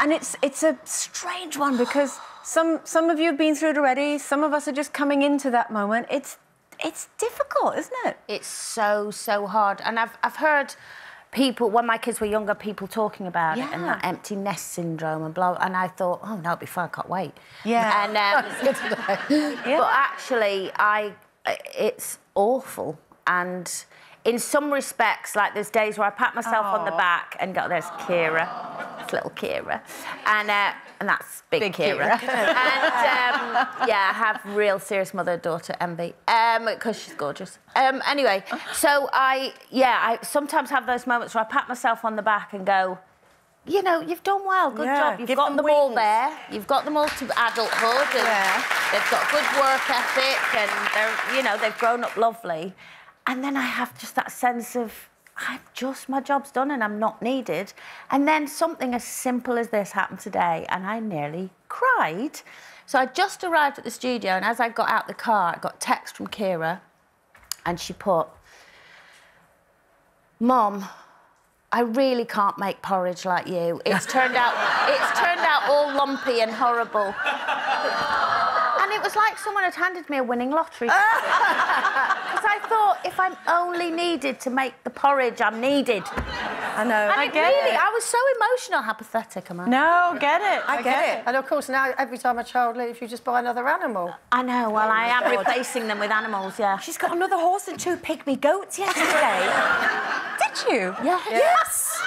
And it's a strange one because some of you have been through it already. Some of us are just coming into that moment. It's difficult, isn't it? It's so hard. And I've heard people, when my kids were younger, people talking about it and that empty nest syndrome and blah, and I thought, oh, that'll be fun, I can't wait. Yeah. And, but actually, it's awful. And in some respects, like there's days where I pat myself on the back and go, there's Kira, it's little Kira. And that's big Kira. And, yeah, I have real serious mother-daughter envy, because she's gorgeous. Anyway, so I sometimes have those moments where I pat myself on the back and go, you know, you've done well, good job. You've got them all there. You've got them all to adulthood. And they've got good work ethic and they're, you know, they've grown up lovely. And then I have just that sense of, my job's done and I'm not needed. And then something as simple as this happened today and I nearly cried. So I just arrived at the studio and as I got out the car, I got a text from Kira and she put, Mom, I really can't make porridge like you. It's turned out all lumpy and horrible. And it was like someone had handed me a winning lottery ticket. Because I thought, if I'm only needed to make the porridge, I'm needed. I know. And I get it. I was so emotional. How pathetic am I? No, get it. I get it. And of course, now every time a child leaves, you just buy another animal. I know. Well, I am replacing them with animals, yeah. She's got another horse and 2 pygmy goats yesterday. Did you? Yeah. Yes.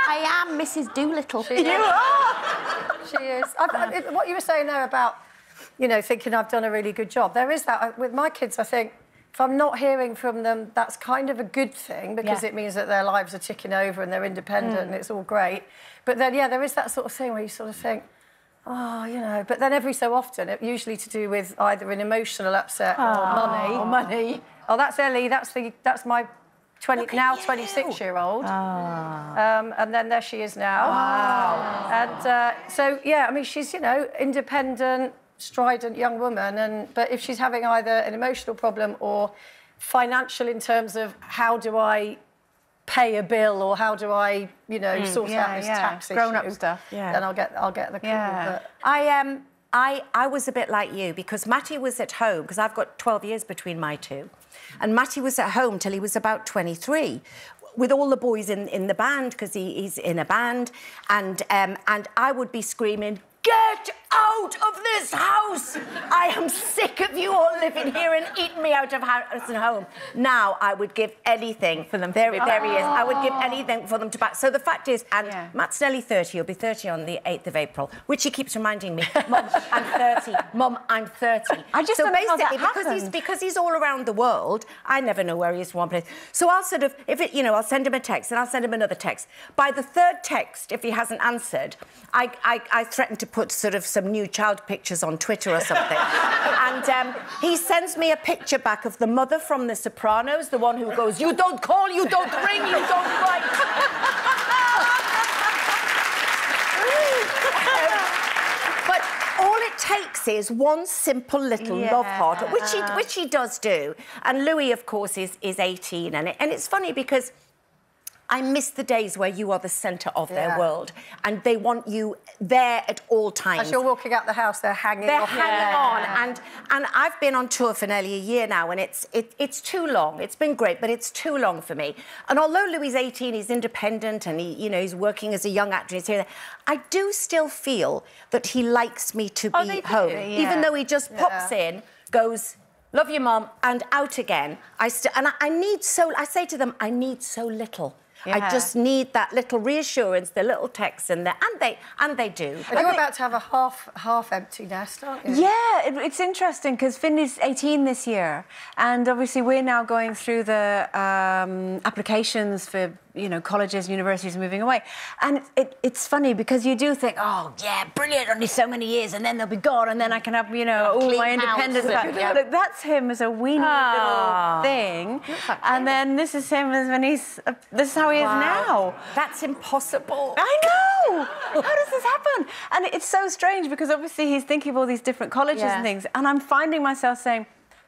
I am Mrs. Doolittle. You are. She is. What you were saying there about, you know, thinking I've done a really good job. There is that. With my kids, I think, if I'm not hearing from them, that's kind of a good thing because it means that their lives are ticking over and they're independent and it's all great. But then, yeah, there is that sort of thing where you sort of think, oh, you know, but then every so often, it usually to do with either an emotional upset or money. Oh, that's Ellie, that's my 26-year-old. And then there she is now. Wow. And so, yeah, I mean, she's, you know, independent, strident young woman, but if she's having either an emotional problem or financial in terms of how do I pay a bill or how do I, you know, sort out this tax issue, grown-up stuff, then I'll get the call. Yeah. But... I was a bit like you because Matty was at home, because I've got 12 years between my two, and Matty was at home till he was about 23 with all the boys in the band, because he's in a band, and I would be screaming, get out of this house! I am sick of you all living here and eating me out of house and home. Now I would give anything for them. There he is. I would give anything for them to back. So the fact is, and Matt's nearly 30. He'll be 30 on the 8th of April, which he keeps reminding me, Mum, I'm 30. Mum, I'm 30. I just don't know how that basically because he's all around the world, I never know where he is from one place. So I'll sort of, I'll send him a text and I'll send him another text. By the third text, if he hasn't answered, I threaten to put sort of some new child pictures on Twitter or something. And he sends me a picture back of the mother from The Sopranos, the one who goes, you don't call, you don't ring, you don't write. But all it takes is one simple little love heart, which he does do. And Louis, of course, is 18. And it's funny because I miss the days where you are the centre of their world and they want you there at all times. As you're walking out the house, they're hanging on. And I've been on tour for nearly a year now and it's too long. It's been great, but it's too long for me. And although Louis is 18, he's independent and he's working as a young actor, he's here, I do still feel that he likes me to be home. Even though he just pops in, goes, love you, Mum, and out again. I say to them, I need so little. I just need that little reassurance, the little text, and they do. And you're about to have a half empty nest, aren't you? Yeah, it's interesting because Finn is 18 this year, and obviously we're now going through the applications for colleges, universities moving away, and it's funny because you do think, oh yeah, brilliant, only so many years, and then they'll be gone, and then I can have all my independence back. Look, that's him as a weeny little thing, and then this is him as when this is how he is now. That's impossible. I know. How does this happen? And it's so strange because obviously he's thinking of all these different colleges and things, and I'm finding myself saying,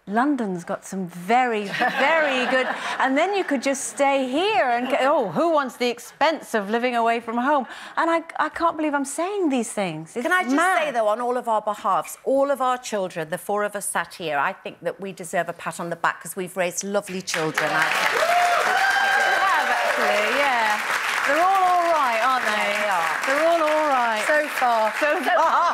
London's got some very, very good... And then you could just stay here and... Oh, who wants the expense of living away from home? And I can't believe I'm saying these things. It's Can I just mad. say, though, on all of our behalves, all of our children, the 4 of us sat here, I think that we deserve a pat on the back because we've raised lovely children, I think. We have, actually, yeah. They're all right, aren't they? They are. They're all right. So far. So far.